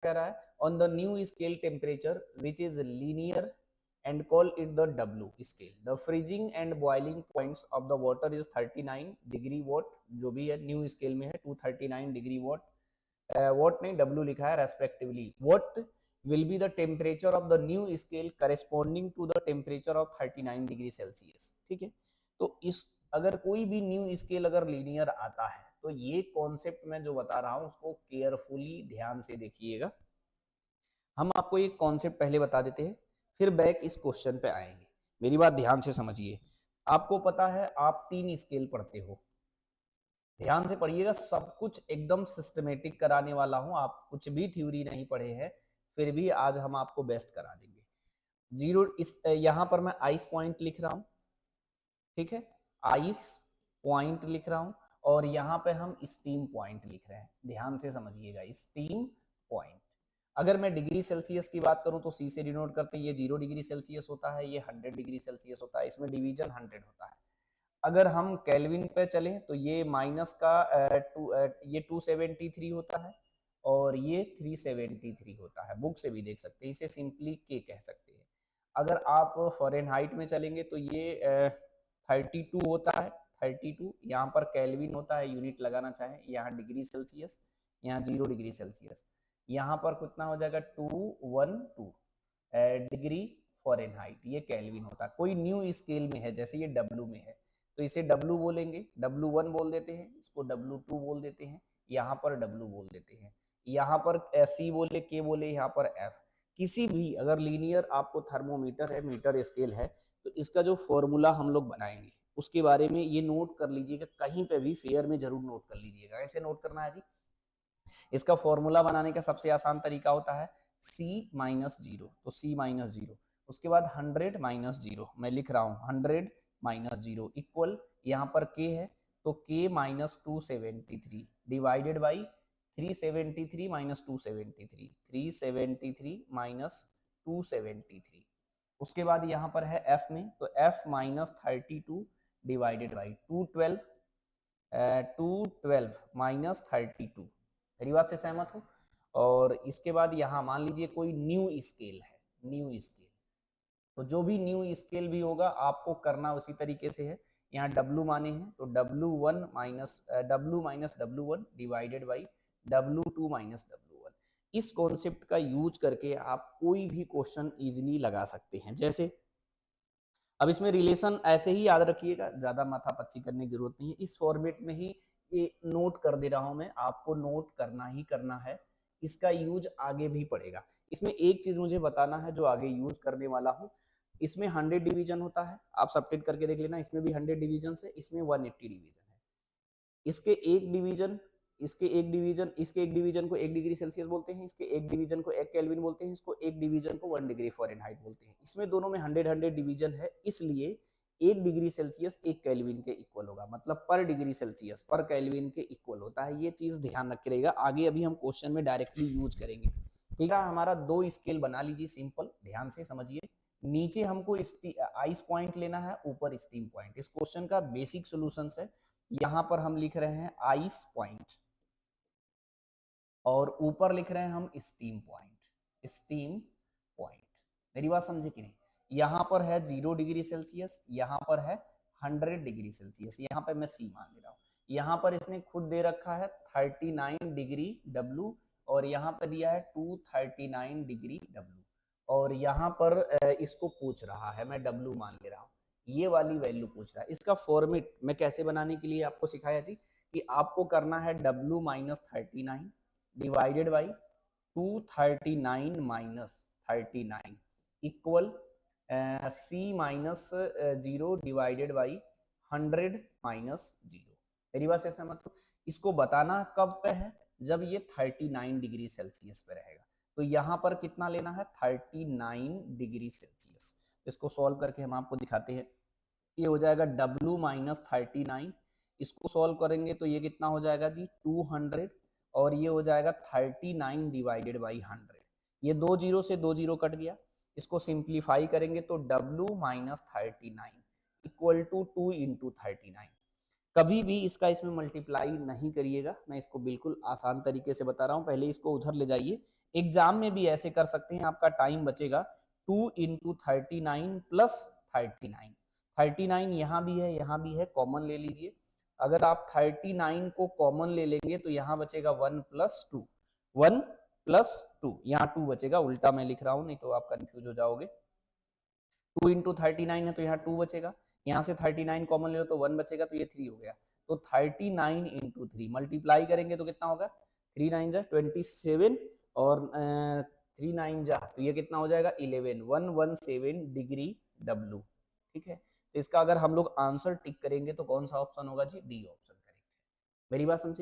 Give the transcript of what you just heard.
कह रहा है on the new scale temperature which is linear and call it the W scale. The freezing and boiling points of the water is 39 degree watt, जो भी है new scale में है 239 degree what, what नहीं W लिखा है respectively. What will be the temperature of the new scale corresponding to the temperature of 39 degree Celsius. ठीक है, तो इस अगर कोई भी न्यू स्केल अगर लीनियर आता है तो ये कॉन्सेप्ट मैं जो बता रहा हूं उसको केयरफुली ध्यान से देखिएगा. हम आपको एक कॉन्सेप्ट पहले बता देते हैं, फिर बैक इस क्वेश्चन पे आएंगे. मेरी बात ध्यान से समझिए. आपको पता है आप 3 स्केल पढ़ते हो, ध्यान से पढ़िएगा, सब कुछ एकदम सिस्टमेटिक कराने वाला हूं. आप कुछ भी थ्योरी नहीं पढ़े हैं, फिर भी आज हम आपको बेस्ट करा देंगे. जीरो इस यहां पर मैं आइस पॉइंट लिख रहा हूं, ठीक है, आइस पॉइंट लिख रहा हूं, और यहां पे हम स्टीम पॉइंट लिख रहे हैं. ध्यान से समझिएगा, स्टीम पॉइंट. अगर मैं डिग्री सेल्सियस की बात करूं तो सी से डिनोट करते हैं. ये 0 डिग्री सेल्सियस होता है, ये 100 डिग्री सेल्सियस होता है, इसमें डिवीजन 100 होता है. अगर हम केल्विन पे चलें तो ये माइनस का ये 273 होता है और ये 373 होता है. बुक से भी देख सकते हैं, इसे सिंपली के कह सकते हैं. अगर आप फ़ारेनहाइट में चलेंगे तो ये 32 होता है. 32 यहाँ पर केल्विन होता है, यूनिट लगाना चाहे, यहाँ डिग्री सेल्सियस, यहाँ 0 डिग्री सेल्सियस. यहाँ पर कितना हो जाएगा 212 डिग्री फ़ारेनहाइट, ये केल्विन होता है. कोई न्यू स्केल में है, जैसे ये डब्लू में है तो इसे W बोलेंगे, W1 बोल देते हैं, इसको W2 बोल देते हैं, यहाँ पर W बोल देते हैं, यहाँ पर C बोले, K बोले, यहाँ पर F. किसी भी अगर लीनियर आपको थर्मोमीटर है, मीटर स्केल है, तो इसका जो फॉर्मूला हम लोग बनाएंगे उसके बारे में ये नोट कर लीजिएगा, कहीं पे भी फेयर में जरूर नोट कर लीजिएगा. ऐसे नोट करना है जी. इसका फॉर्मूला बनाने का सबसे आसान तरीका होता है C-0, तो C-0, उसके बाद 100 माइनस 0, मैं लिख रहा हूँ 100 माइनस 0 इक्वल, यहाँ पर K है तो K minus 273 divided by 373 minus 273, 373 minus 273. उसके बाद यहाँ पर है F में, तो F minus 32 divided by 212, 212 minus 32. मेरी बात से सहमत हो. और इसके बाद यहाँ मान लीजिए कोई न्यू स्केल है, न्यू स्केल, तो जो भी न्यू स्केल भी होगा आपको करना उसी तरीके से है. यहाँ W माने हैं तो W1 minus W1 divided by W2 minus W1. इस कॉन्सेप्ट का यूज करके आप कोई भी क्वेश्चन इजीली लगा सकते हैं. जैसे अब इसमें रिलेशन ऐसे ही याद रखिएगा, ज्यादा माथापच्ची करने की जरूरत नहीं है. इस फॉर्मेट में ही ये नोट कर दे रहा हूं मैं, आपको नोट करना ही करना है, इसका यूज आगे भी पड़ेगा. इसमें एक चीज मुझे बताना है जो आगे यूज करने वाला हूं. इसमें 100 डिवीजन होता है, आप सब्ट्रैक्ट करके देख लेना, इसमें भी 100 डिवीजन है, इसमें 180 डिवीजन है. इसके एक डिवीजन, इसके एक डिवीजन को 1 डिग्री सेल्सियस बोलते हैं, इसके एक डिवीजन को 1 केल्विन बोलते हैं, इसको एक डिवीजन को 1 डिग्री फ़ारेनहाइट बोलते हैं. इसमें दोनों में 100 डिवीजन है, इसलिए 1 डिग्री सेल्सियस 1 केल्विन के इक्वल होगा, मतलब पर डिग्री सेल्सियस पर केल्विन के इक्वल होता है. ये चीज ध्यान रखिएगा, आगे अभी हम क्वेश्चन में डायरेक्टली यूज करेंगे. ठीक है, हमारा 2 स्केल बना लीजिए, सिंपल, ध्यान से समझिए. नीचे हमको आइस पॉइंट लेना है, ऊपर स्टीम पॉइंट. इस क्वेश्चन का बेसिक सोल्यूशन है. यहां पर हम लिख रहे हैं आइस पॉइंट और ऊपर लिख रहे हैं हम स्टीम पॉइंट, स्टीम पॉइंट. मेरी बात समझे कि नहीं. यहां पर है 0 डिग्री सेल्सियस, यहां पर है 100 डिग्री सेल्सियस, यहां पर मैं सी मान ले रहा हूं. यहां पर इसने खुद दे रखा है 39 डिग्री W, और यहां पर दिया है 239 डिग्री W, और यहां पर इसको पूछ रहा है, मैं W मान ले रहा हूं, ये वाली वैल्यू पूछ रहा है. इसका फॉर्मेट मैं कैसे बनाने के लिए आपको सिखाया जी, कि आपको करना है W minus 39 divided by 239 minus 39 equal C minus 0 divided by 100 minus 0. मेरी बात से सहमत हो. इसको बताना कब पे है, जब ये 39 डिग्री सेल्सियस पे रहेगा. तो यहाँ पर कितना लेना है 39 डिग्री सेल्सियस. इसको सॉल्व करके हम आपको दिखाते हैं. ये हो जाएगा W माइनस 39, इसको सॉल्व करेंगे तो ये कितना हो जाएगा जी 200, और ये हो जाएगा 39 डिवाइडेड बाई 100. ये 2 जीरो से 2 जीरो कट गया, इसको सिंप्लीफाई करेंगे तो W minus 39 equal to 2 into 39. कभी भी इसका इसमें मल्टीप्लाई नहीं करिएगा, मैं इसको बिल्कुल आसान तरीके से बता रहा हूँ. पहले इसको उधर ले जाइए, एग्जाम में भी ऐसे कर सकते हैं, आपका टाइम बचेगा 2 इंटू 39 प्लस 39। 39 यहाँ भी है, यहाँ भी है, कॉमन ले लीजिए। अगर आप 39 को कॉमन ले लेंगे तो यहाँ बचेगा 1 प्लस 2, 1 प्लस 2, यहाँ 2 बचेगा, उल्टा मैं लिख रहा हूँ नहीं तो आप कंफ्यूज हो जाओगे। 2 इंटू 39 है तो यहाँ 2 बचेगा, यहाँ से 39 कॉमन ले लो तो 1 बचेगा, तो ये 3 हो गया। तो 39 इंटू 3 मल्टीप्लाई करेंगे तो कितना होगा, 3 9 जा 27 और 3 9 जा तो ये कितना हो जाएगा 11, 117 डिग्री W। ठीक है, तो इसका अगर हम लोग आंसर टिक करेंगे तो कौन सा ऑप्शन होगा जी, डी ऑप्शन करेक्ट है। मेरी बात समझी।